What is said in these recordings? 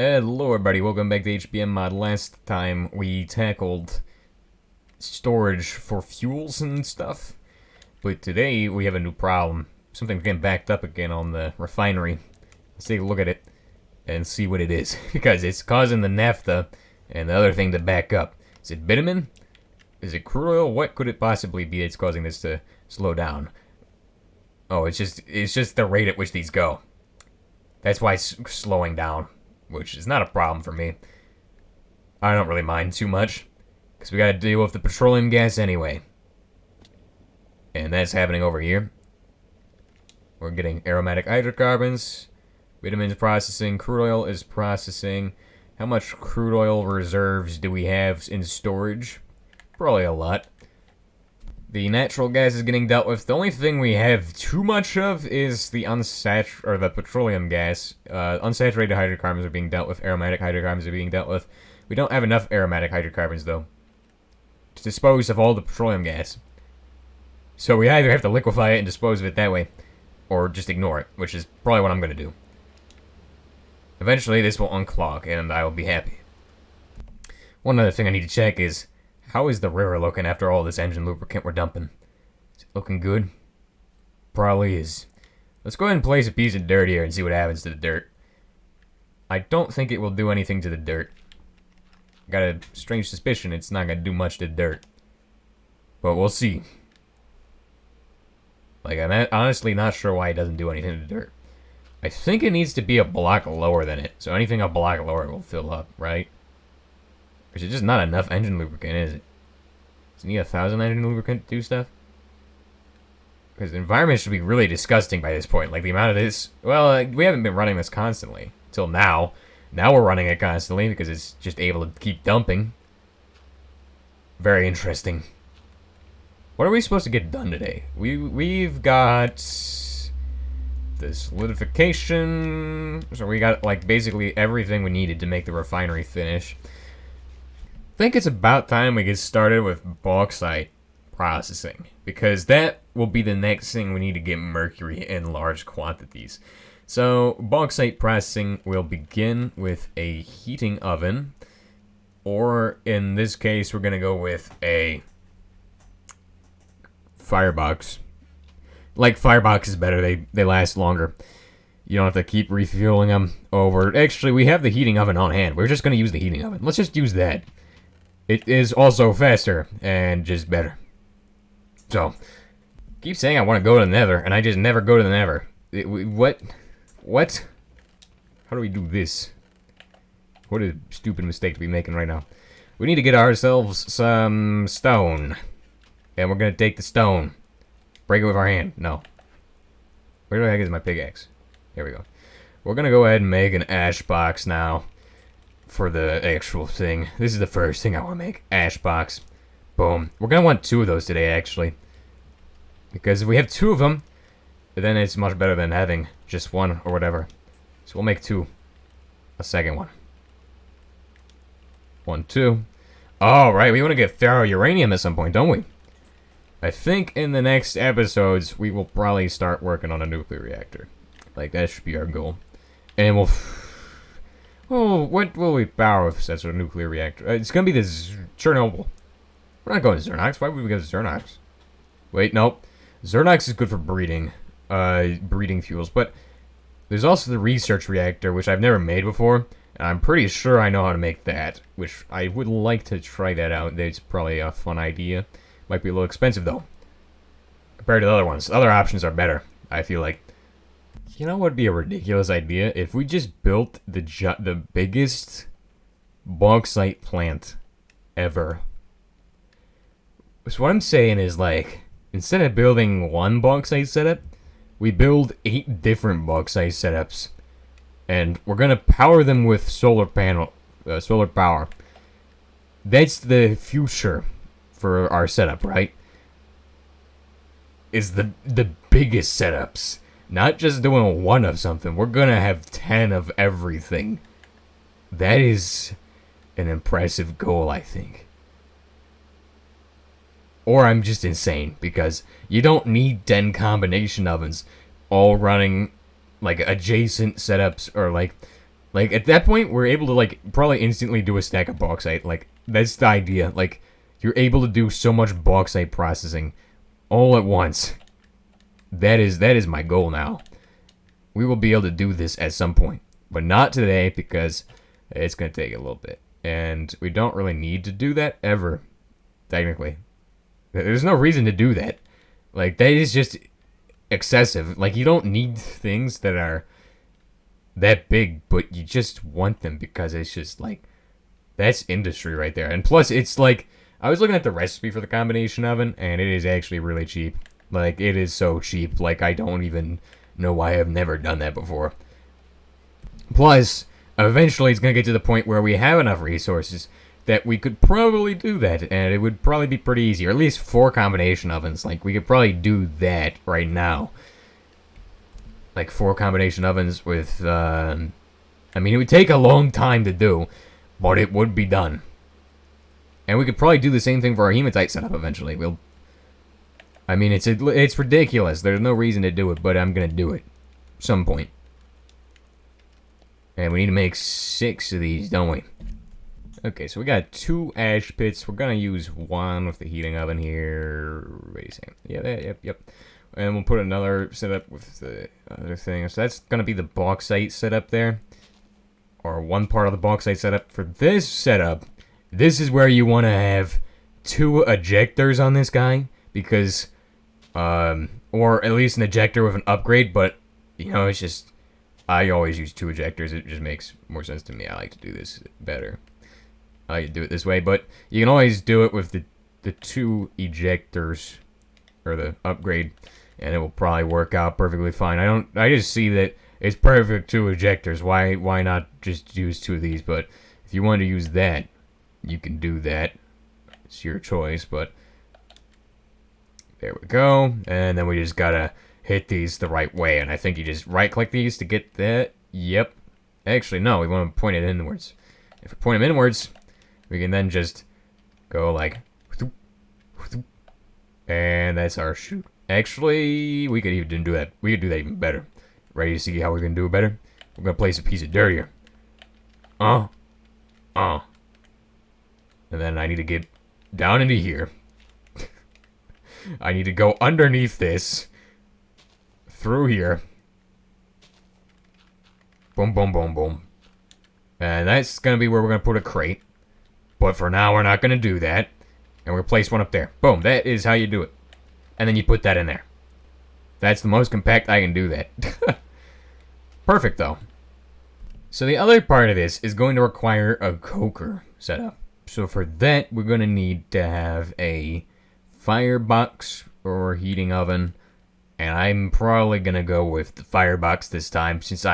Hello everybody, welcome back to HBM Mod. Last time we tackled storage for fuels and stuff, but today we have a new problem. Something's getting backed up again on the refinery. Let's take a look at it and see what it is, because it's causing the naphtha and the other thing to back up. Is it bitumen? Is it crude oil? What could it possibly be that's causing this to slow down? Oh, it's just the rate at which these go. That's why it's slowing down, which is not a problem for me. I don't really mind too much, because we gotta deal with the petroleum gas anyway. And that's happening over here. We're getting aromatic hydrocarbons, vitamins processing, crude oil is processing. How much crude oil reserves do we have in storage? Probably a lot. The natural gas is getting dealt with. The only thing we have too much of is the the petroleum gas. Unsaturated hydrocarbons are being dealt with. Aromatic hydrocarbons are being dealt with. We don't have enough aromatic hydrocarbons, though, to dispose of all the petroleum gas. So we either have to liquefy it and dispose of it that way, or just ignore it, which is probably what I'm going to do. Eventually, this will unclog, and I will be happy. One other thing I need to check is, how is the river looking after all this engine lubricant we're dumping? Is it looking good? Probably is. Let's go ahead and place a piece of dirt here and see what happens to the dirt. I don't think it will do anything to the dirt. Got a strange suspicion it's not going to do much to the dirt. But we'll see. Like, I'm honestly not sure why it doesn't do anything to the dirt. I think it needs to be a block lower than it. So anything a block lower will fill up, right? Or is it just not enough engine lubricant, is it? Does it need 1,000 engine lubricant to do stuff? Because the environment should be really disgusting by this point. Like, the amount of this... Well, we haven't been running this constantly. Till now. Now we're running it constantly because it's just able to keep dumping. Very interesting. What are we supposed to get done today? We've got... the solidification... So we got, like, basically everything we needed to make the refinery finish. I think it's about time we get started with bauxite processing, because that will be the next thing we need to get mercury in large quantities. So bauxite processing will begin with a heating oven, or in this case we're gonna go with a firebox. Like, firebox is better, they last longer. You don't have to keep refueling them over. Actually, we have the heating oven on hand. We're just gonna use the heating oven. Let's just use that. It is also faster and just better. So, keep saying I want to go to the nether, and I just never go to the nether. What? What? How do we do this? What a stupid mistake to be making right now. We need to get ourselves some stone. And we're going to take the stone. Break it with our hand. No. Where the heck is my pickaxe? Here we go. We're going to go ahead and make an ash box now. For the actual thing. This is the first thing I want to make. Ash box. Boom. We're going to want 2 of those today, actually. Because if we have 2 of them, then it's much better than having just 1 or whatever. So we'll make 2. A second one. 1, 2. Oh, right. We want to get ferro-uranium at some point, don't we? I think in the next episodes, we will probably start working on a nuclear reactor. Like, that should be our goal. And we'll... Oh, what will we power with such a nuclear reactor? It's gonna be this Chernobyl. We're not going to Zernox. Why would we go to Zernox? Wait, nope. Zernox is good for breeding fuels, but there's also the research reactor, which I've never made before, and I'm pretty sure I know how to make that, which I would like to try that out. That's probably a fun idea. Might be a little expensive, though, compared to the other ones. Other options are better, I feel like. You know what would be a ridiculous idea? If we just built the biggest bauxite plant ever. So what I'm saying is, like, instead of building 1 bauxite setup, we build 8 different bauxite setups. And we're going to power them with solar power. That's the future for our setup, right? Is the biggest setups. Not just doing 1 of something. We're gonna have 10 of everything. That is an impressive goal, I think. Or I'm just insane, because you don't need 10 combination ovens all running like adjacent setups, or like Like, at that point, we're able to, like, probably instantly do a stack of bauxite. Like, that's the idea. Like, you're able to do so much bauxite processing all at once. That is my goal now. We will be able to do this at some point. But not today, because it's going to take a little bit. And we don't really need to do that ever, technically. There's no reason to do that. Like, that is just excessive. Like, you don't need things that are that big, but you just want them because it's just, like, that's industry right there. And plus, it's like, I was looking at the recipe for the combination oven, and it is actually really cheap. Like, it is so cheap. Like, I don't even know why I've never done that before. Plus, eventually it's going to get to the point where we have enough resources that we could probably do that, and it would probably be pretty easy. Or at least 4 combination ovens. Like, we could probably do that right now. Like, 4 combination ovens with, I mean, it would take a long time to do, but it would be done. And we could probably do the same thing for our hematite setup eventually. I mean, it's ridiculous. There's no reason to do it, but I'm gonna do it. Some point. And we need to make 6 of these, don't we? Okay, so we got 2 ash pits. We're gonna use 1 with the heating oven here. What are you saying? Yeah, yep. And we'll put another setup with the other thing. So that's gonna be the bauxite setup there. Or one part of the bauxite setup. For this setup, this is where you want to have 2 ejectors on this guy. Because, or at least an ejector with an upgrade, but, you know, it's just, I always use 2 ejectors. It just makes more sense to me. I like to do this better. I like to do it this way, but you can always do it with the 2 ejectors, or the upgrade, and it will probably work out perfectly fine. I just see that it's perfect 2 ejectors. Why not just use 2 of these? But if you want to use that, you can do that. It's your choice, but there we go. And then we just gotta hit these the right way. And I think you just right-click these to get that. Yep. Actually, no, we want to point it inwards. If we point them inwards, we can then just go like, and that's our shoot. Actually, we could even do that. We could do that even better. Ready to see how we can do it better? We're gonna place a piece of dirt here. And then I need to get down into here. I need to go underneath this. Through here. Boom, boom, boom, boom. And that's going to be where we're going to put a crate. But for now, we're not going to do that. And we're going to place one up there. Boom, that is how you do it. And then you put that in there. That's the most compact I can do that. Perfect, though. So the other part of this is going to require a coker setup. So for that, we're going to need to have a firebox or heating oven, and I'm probably gonna go with the firebox this time, since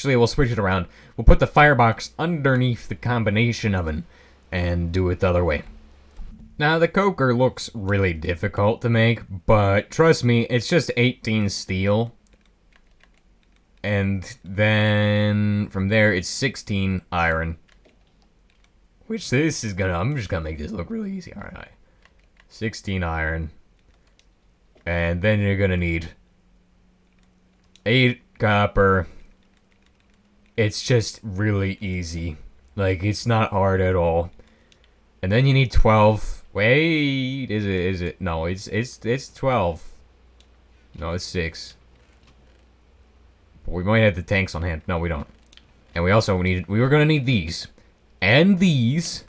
we'll switch it around. We'll put the firebox underneath the combination oven and do it the other way. Now the coker looks really difficult to make, but trust me, it's just 18 steel, and then from there it's 16 iron, which I'm just gonna make this look really easy, aren't I? 16 iron. And then you're gonna need 8 copper. It's just really easy. Like, it's not hard at all. And then you need 12. Wait, is it? No, it's 12. No, it's 6. But we might have the tanks on hand. No, we don't. And we were gonna need these. And these.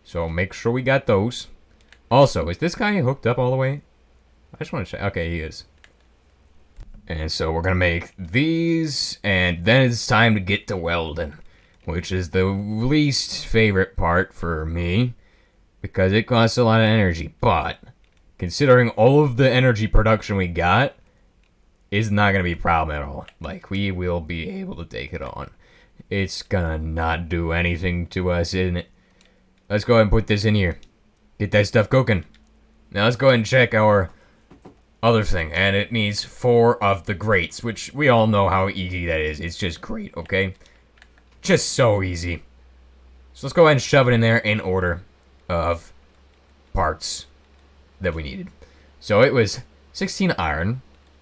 So make sure we got those. Also, is this guy hooked up all the way? I just want to check. Okay, he is. And so we're going to make these, and then it's time to get to welding, which is the least favorite part for me, because it costs a lot of energy. But, considering all of the energy production we got, it's not going to be a problem at all. Like, we will be able to take it on. It's going to not do anything to us, isn't it? Let's go ahead and put this in here. Get that stuff cooking. Now let's go ahead and check our other thing. And it needs 4 of the grates, which we all know how easy that is. It's just great, okay? Just so easy. So let's go ahead and shove it in there in order of parts that we needed. So it was 16 iron,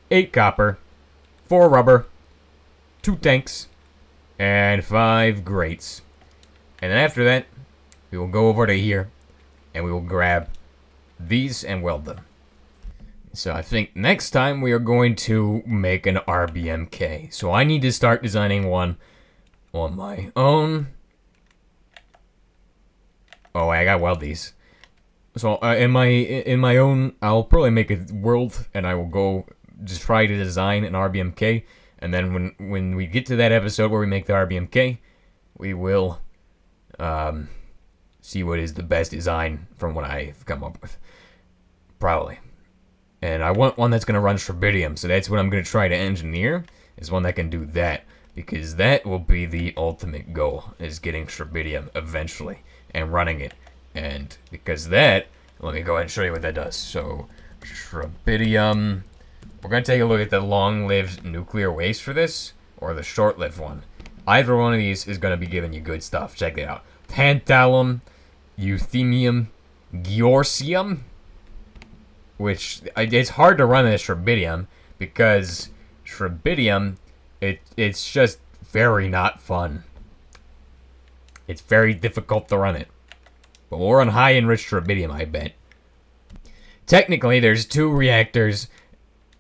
8 copper, 4 rubber, 2 tanks, and 5 grates. And then after that, we will go over to here, and we will grab these and weld them. So I think next time we are going to make an RBMK. So I need to start designing one on my own. Oh, I gotta weld these. So in my own, I'll probably make a world, and I will go just try to design an RBMK. And then when we get to that episode where we make the RBMK, we will see what is the best design from what I've come up with. Probably. And I want one that's going to run Terbidium, so that's what I'm going to try to engineer, is one that can do that. Because that will be the ultimate goal, is getting Terbidium eventually, and running it. And because that, let me go ahead and show you what that does. So, Terbidium, we're going to take a look at the long-lived nuclear waste for this, or the short-lived one. Either one of these is going to be giving you good stuff. Check it out. Tantalum, euthenium, georgium, which it's hard to run as Terbidium because Terbidium, it's just very not fun. It's very difficult to run it. But we'll run high enriched Terbidium, I bet. Technically, there's 2 reactors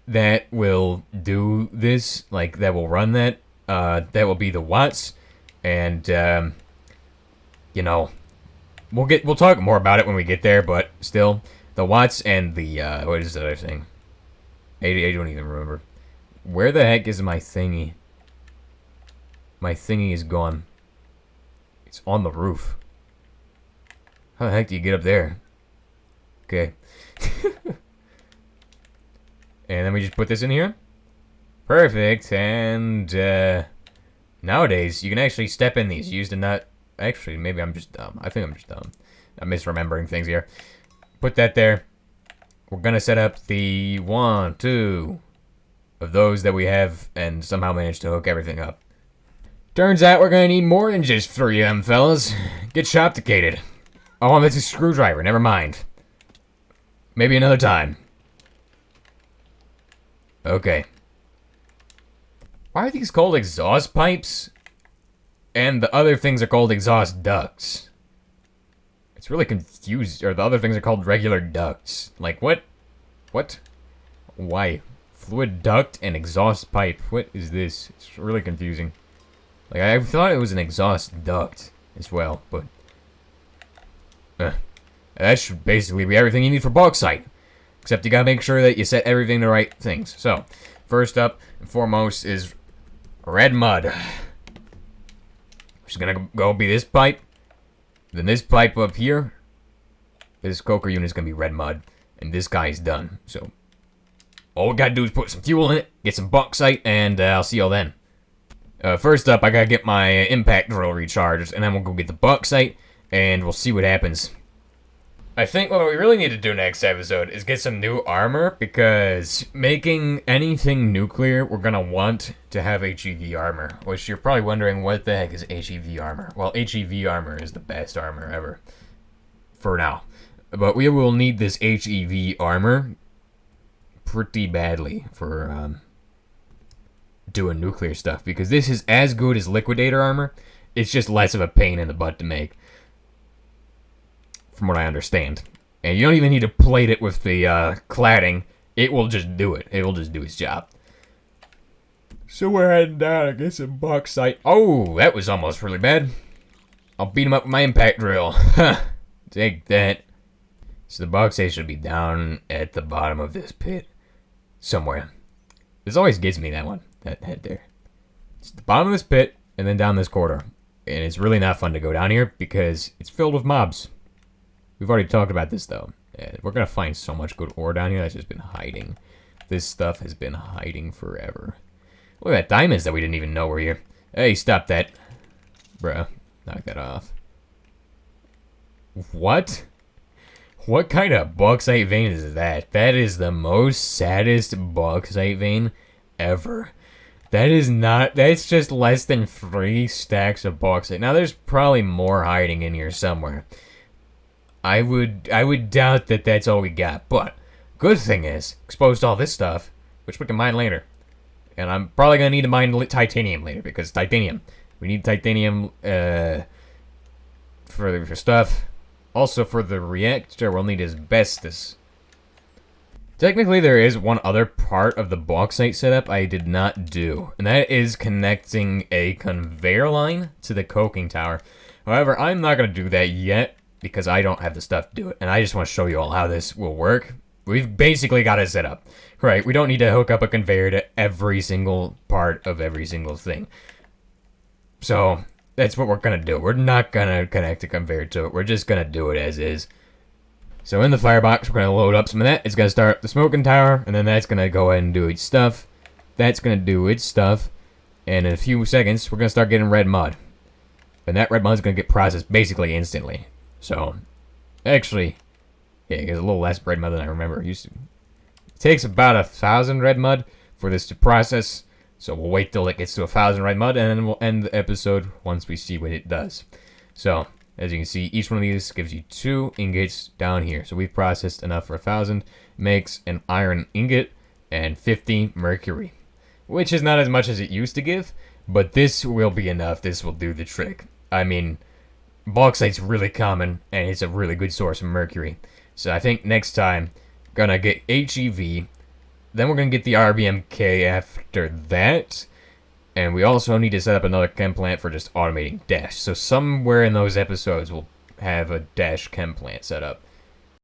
that will do this, like that will run that. That will be the watts, and you know, we'll talk more about it when we get there. But still, the watts and the what is the other thing? I don't even remember. Where the heck is my thingy? My thingy is gone. It's on the roof. How the heck do you get up there? Okay. And then we just put this in here. Perfect. And nowadays, you can actually step in these. Use the nut. Actually, maybe I'm just dumb. I think I'm just dumb. I'm misremembering things here. Put that there. We're going to set up the 1, 2 of those that we have and somehow manage to hook everything up. Turns out we're going to need more than just 3 of them, fellas. Get shopticated. Oh, that's a screwdriver. Never mind. Maybe another time. Okay. Why are these called exhaust pipes? And the other things are called exhaust ducts. It's really confused. Or the other things are called regular ducts. Like, what? What? Why? Fluid duct and exhaust pipe. What is this? It's really confusing. Like, I thought it was an exhaust duct as well, but... that should basically be everything you need for bauxite. Except you gotta make sure that you set everything the right things. So, first up and foremost is red mud. Which is gonna go be this pipe. Then this pipe up here. This coker unit is gonna be red mud. And this guy's done. So, all we gotta do is put some fuel in it, get some bauxite, and I'll see y'all then. First up, I gotta get my impact drill recharged, and then we'll go get the bauxite, and we'll see what happens. I think what we really need to do next episode is get some new armor, because making anything nuclear, we're gonna want to have HEV armor, which you're probably wondering, what the heck is HEV armor? Well, HEV armor is the best armor ever. For now. But we will need this HEV armor pretty badly for doing nuclear stuff, because this is as good as liquidator armor. It's just less of a pain in the butt to make, from what I understand. And you don't even need to plate it with the cladding. It will just do it. It will just do its job. So we're heading down to get some bauxite. Oh, that was almost really bad. I'll beat him up with my impact drill. Take that. So the bauxite should be down at the bottom of this pit. Somewhere. This always gets me, that one. That head there. It's the bottom of this pit, and then down this corridor. And it's really not fun to go down here, because it's filled with mobs. We've already talked about this, though. We're going to find so much good ore down here that's just been hiding. This stuff has been hiding forever. Look at that diamonds that we didn't even know were here. Hey, stop that. Bruh, knock that off. What? What kind of bauxite vein is that? That is the most saddest bauxite vein ever. That is not... That's just less than 3 stacks of bauxite. Now, there's probably more hiding in here somewhere. I would doubt that that's all we got. But, good thing is, exposed all this stuff, which we can mine later. And I'm probably going to need to mine titanium later, because titanium We need titanium for stuff. Also for the reactor, we'll need asbestos. Technically, there is one other part of the bauxite setup I did not do, and that is connecting a conveyor line to the coking tower. However, I'm not going to do that yet because I don't have the stuff to do it, and I just want to show you all how this will work. We've basically got it set up. Right, we don't need to hook up a conveyor to every single part of every single thing. So, that's what we're going to do. We're not going to connect a conveyor to it. We're just going to do it as is. So in the firebox, we're going to load up some of that. It's going to start the smoking tower, and then that's going to go ahead and do its stuff. That's going to do its stuff. And in a few seconds, we're going to start getting red mud. And that red mud is going to get processed basically instantly. So, actually, yeah, it gets a little less red mud than I remember it used to. It takes about 1,000 red mud for this to process. So we'll wait till it gets to 1,000 red mud, and then we'll end the episode once we see what it does. So, as you can see, each one of these gives you 2 ingots down here. So we've processed enough for 1,000. Makes an iron ingot and 50 mercury. Which is not as much as it used to give, but this will be enough. This will do the trick. I mean, bauxite's really common, and it's a really good source of mercury. So I think next time, gonna get HEV. Then we're gonna get the RBMK after that. And we also need to set up another chem plant for just automating dash. So somewhere in those episodes, we'll have a dash chem plant set up.